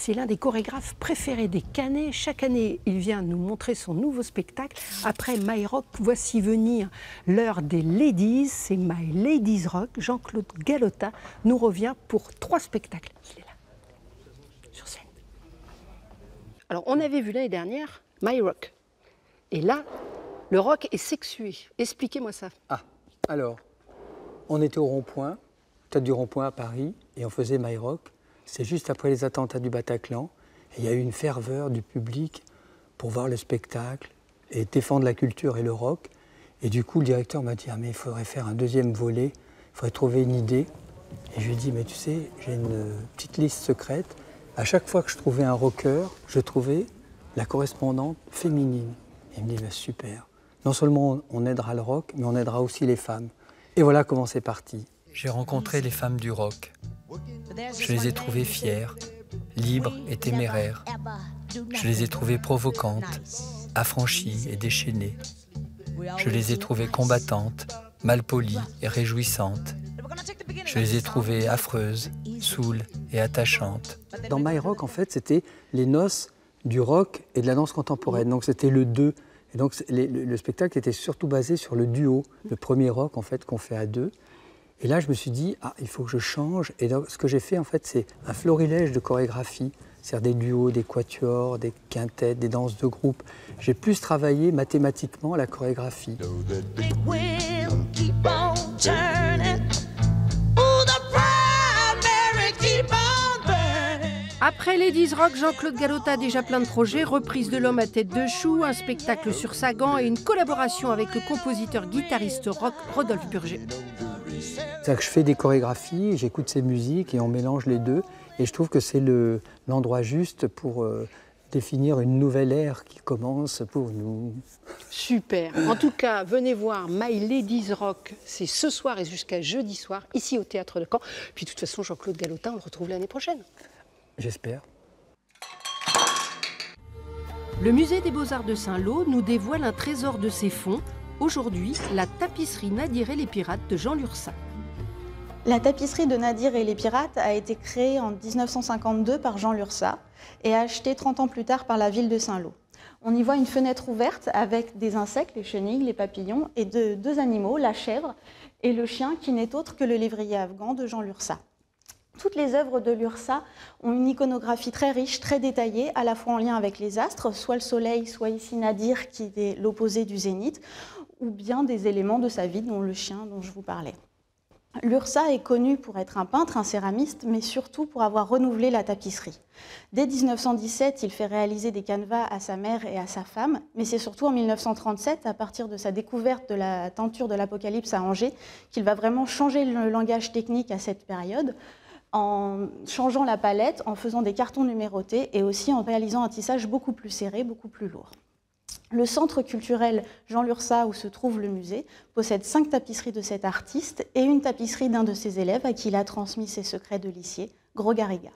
c'est l'un des chorégraphes préférés des Canets. Chaque année, il vient nous montrer son nouveau spectacle. Après My Rock, voici venir l'heure des Ladies. C'est My Ladies Rock. Jean-Claude Galota nous revient pour 3 spectacles. Il est là, sur scène. Alors, on avait vu l'année dernière My Rock. Et là, le rock est sexué. Expliquez-moi ça. Ah, alors, on était au rond-point, peut-être du rond-point à Paris, et on faisait My Rock. C'est juste après les attentats du Bataclan. Et il y a eu une ferveur du public pour voir le spectacle et défendre la culture et le rock. Et du coup, le directeur m'a dit « Ah, mais il faudrait faire un 2e volet, il faudrait trouver une idée. » Et je lui ai dit « Mais tu sais, j'ai une petite liste secrète. À chaque fois que je trouvais un rocker, je trouvais la correspondante féminine. » Et il me dit bah, « Super. Non seulement on aidera le rock, mais on aidera aussi les femmes. » Et voilà comment c'est parti. J'ai rencontré les femmes du rock. Je les ai trouvées fières, libres et téméraires. Je les ai trouvées provocantes, affranchies et déchaînées. Je les ai trouvées combattantes, malpolies et réjouissantes. Je les ai trouvées affreuses, saoules et attachantes. Dans My Rock, en fait, c'était les noces du rock et de la danse contemporaine. Donc c'était le 2. Et donc le spectacle était surtout basé sur le duo, le premier rock en fait qu'on fait à 2. Et là, je me suis dit, ah, il faut que je change. Et donc, ce que j'ai fait, en fait, c'est un florilège de chorégraphie, c'est-à-dire des duos, des quatuors, des quintettes, des danses de groupe. J'ai plus travaillé mathématiquement la chorégraphie. Après Ladies Rock, Jean-Claude Galota a déjà plein de projets, reprise de L'Homme à tête de chou, un spectacle sur Sagan et une collaboration avec le compositeur-guitariste rock Rodolphe Burger. C'est-à-dire que je fais des chorégraphies, j'écoute ces musiques et on mélange les deux. Et je trouve que c'est l'endroit juste pour définir une nouvelle ère qui commence pour nous. Super. En tout cas, venez voir My Ladies Rock. C'est ce soir et jusqu'à jeudi soir, ici au Théâtre de Caen. Puis de toute façon, Jean-Claude Galota, on le retrouve l'année prochaine. J'espère. Le musée des Beaux-Arts de Saint-Lô nous dévoile un trésor de ses fonds. Aujourd'hui, la tapisserie Nadir et les Pirates de Jean Lurçat. La tapisserie de Nadir et les Pirates a été créée en 1952 par Jean Lurçat et achetée 30 ans plus tard par la ville de Saint-Lô. On y voit une fenêtre ouverte avec des insectes, les chenilles, les papillons, et 2 animaux, la chèvre et le chien, qui n'est autre que le lévrier afghan de Jean Lurçat. Toutes les œuvres de Lurçat ont une iconographie très riche, très détaillée, à la fois en lien avec les astres, soit le soleil, soit ici Nadir, qui est l'opposé du zénith, ou bien des éléments de sa vie, dont le chien dont je vous parlais. Lurçat est connu pour être un peintre, un céramiste, mais surtout pour avoir renouvelé la tapisserie. Dès 1917, il fait réaliser des canevas à sa mère et à sa femme, mais c'est surtout en 1937, à partir de sa découverte de la tenture de l'Apocalypse à Angers, qu'il va vraiment changer le langage technique à cette période, en changeant la palette, en faisant des cartons numérotés et aussi en réalisant un tissage beaucoup plus serré, beaucoup plus lourd. Le centre culturel Jean Lurçat, où se trouve le musée, possède 5 tapisseries de cet artiste et une tapisserie d'un de ses élèves à qui il a transmis ses secrets de lissier, Gros Garriga.